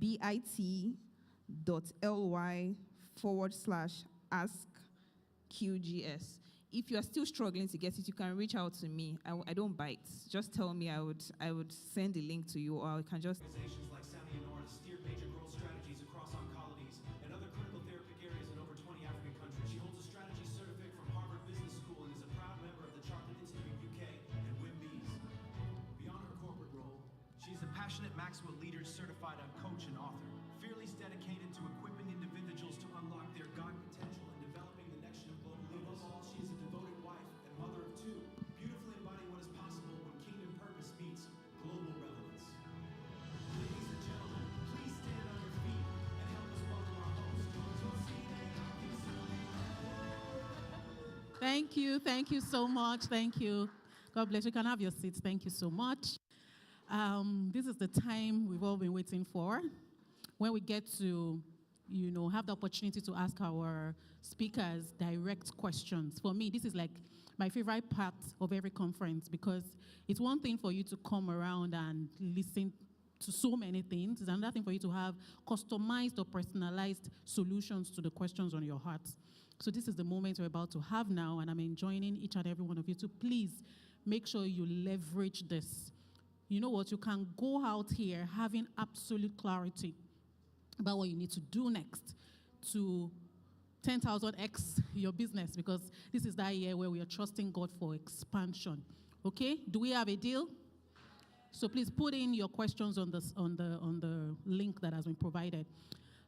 bit.ly/askqgs. If you are still struggling to get it, you can reach out to me. I don't bite. Just tell me. I would send the link to you, or I can just. Organizations like Sammy and Nora steered major growth strategies across oncologies and other critical therapeutic areas in over 20 African countries. She holds a strategy certificate from Harvard Business School and is a proud member of the Chartered Institute UK and WIMBs. Beyond her corporate role, she's a passionate Maxwell leader, certified coach and author, fearlessly dedicated to equipping individuals to unlock their God potential and developing the next of global leaders. Above all, she is a devoted wife and mother of two, beautifully embodying what is possible when kingdom purpose meets global relevance. Ladies and gentlemen, please stand on your feet and help us welcome our host. Thank you so much. Thank you. God bless you. You can have your seats. Thank you so much. This is the time we've all been waiting for, when we get to, have the opportunity to ask our speakers direct questions. For me, this is like my favorite part of every conference, because it's one thing for you to come around and listen to so many things. It's another thing for you to have customized or personalized solutions to the questions on your heart. So this is the moment we're about to have now, and I'm enjoining each and every one of you to please make sure you leverage this. You know what? You can go out here having absolute clarity about what you need to do next to 10,000x your business, because this is that year where we are trusting God for expansion. Okay? Do we have a deal? So please put in your questions on the link that has been provided.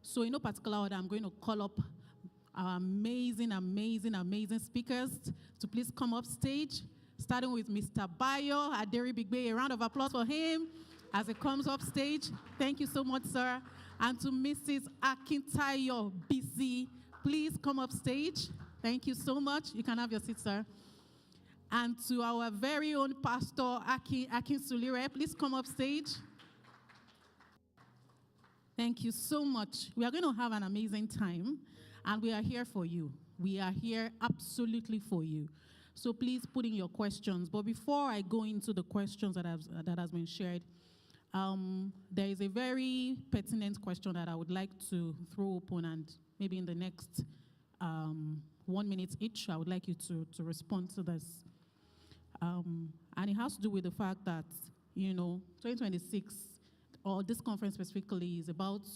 So in no particular order, I'm going to call up our amazing speakers to please come up stage, starting with Mr. Bayo Aderibigbe. A round of applause for him as he comes up stage. Thank you so much, sir. And to Mrs. Akintayo BC, please come up stage. Thank you so much. You can have your seat, sir. And to our very own Pastor Akin Sulire, please come up stage. Thank you so much. We are going to have an amazing time, and we are here for you. We are here absolutely for you. So please put in your questions. But before I go into the questions that has been shared, there is a very pertinent question that I would like to throw open, and maybe in the next 1 minute each, I would like you to respond to this. And it has to do with the fact that, 2026, or this conference specifically, is about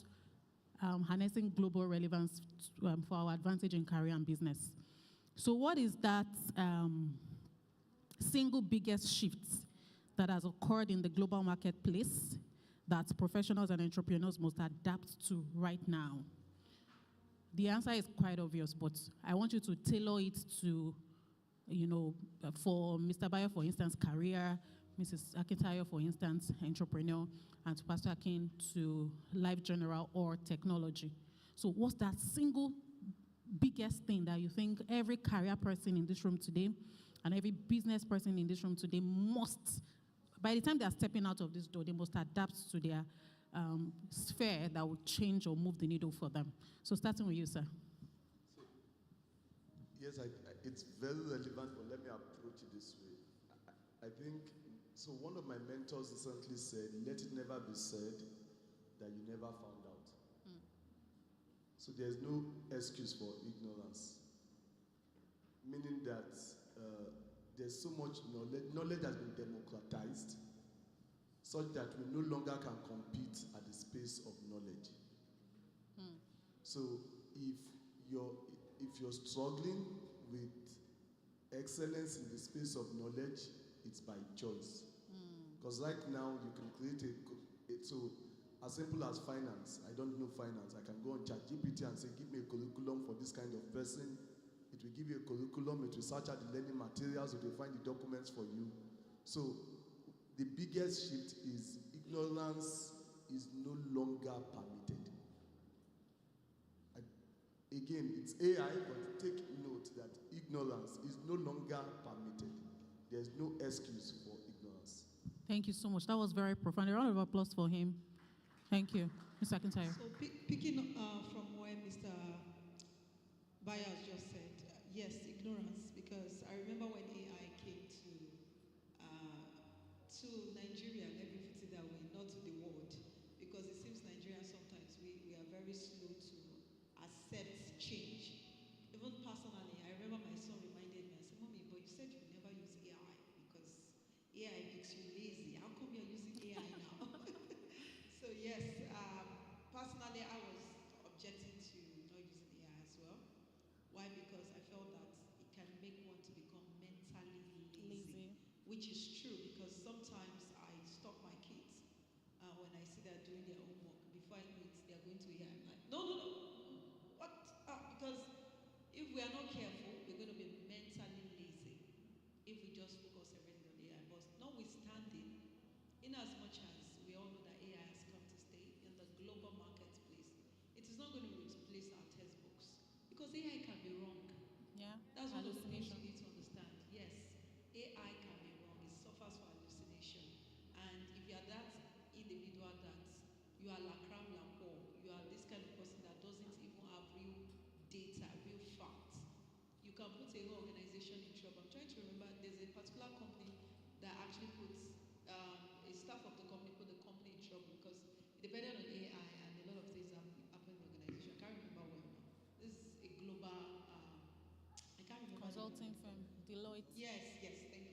harnessing global relevance for our advantage in career and business. So what is that single biggest shift that has occurred in the global marketplace that professionals and entrepreneurs must adapt to right now? The answer is quite obvious, but I want you to tailor it to, for Mr. Bayo, for instance, career, Mrs. Akintayo, for instance, entrepreneur, and to Pastor Akin to life general or technology. So what's that single biggest thing that you think every career person in this room today and every business person in this room today must, by the time they are stepping out of this door, they must adapt to their sphere that will change or move the needle for them? So starting with you, sir. So, yes, it's very relevant, but let me approach it this way. I think, so one of my mentors recently said, let it never be said that you never found out. So there's no excuse for ignorance. Meaning that there's so much knowledge has been democratized, such that we no longer can compete at the space of knowledge. So if you're struggling with excellence in the space of knowledge, it's by choice. Because right now you can create so as simple as finance. I don't know finance. I can go on ChatGPT and say, give me a curriculum for this kind of person. It will give you a curriculum. It will search out the learning materials. It will find the documents for you. So the biggest shift is ignorance is no longer permitted. Again, it's AI, but take note that ignorance is no longer permitted. There's no excuse for ignorance. Thank you so much. That was very profound. A round of applause for him. Thank you. Mr. Akintayo. So picking from where Mr. Bayo just said, yes, ignorance, because I remember when AI came to Nigeria, let me put it that way, not to the world, because it seems Nigeria sometimes personally, I was objecting to not using AI as well. Why? Because I felt that it can make one to become mentally lazy, which is true because sometimes I stop my kids when I see they're doing their homework. Before I know it, they're going to AI. I'm like, no, no, no, what? Because if we are not careful, we're going to be mentally lazy if we just focus everything on AI. But notwithstanding, in as much as we all know that AI has come to stay in the global marketplace, it is not going to replace our textbooks because AI can be wrong. Yeah. That's one of the things Hallucination. you need to understand. Yes, AI can be wrong. It suffers from hallucination. And if you are that individual that you are lacram lapo, you are this kind of person that doesn't even have real data, real facts, you can put a whole organization in trouble. I'm trying to remember, there's a particular company that actually puts a staff of the company put the company in trouble because it depended on AI and a lot of things happen in the organization. I can't remember when now. This is a global, I can't remember the name of Consulting the firm, company. Deloitte. Yes, yes, thank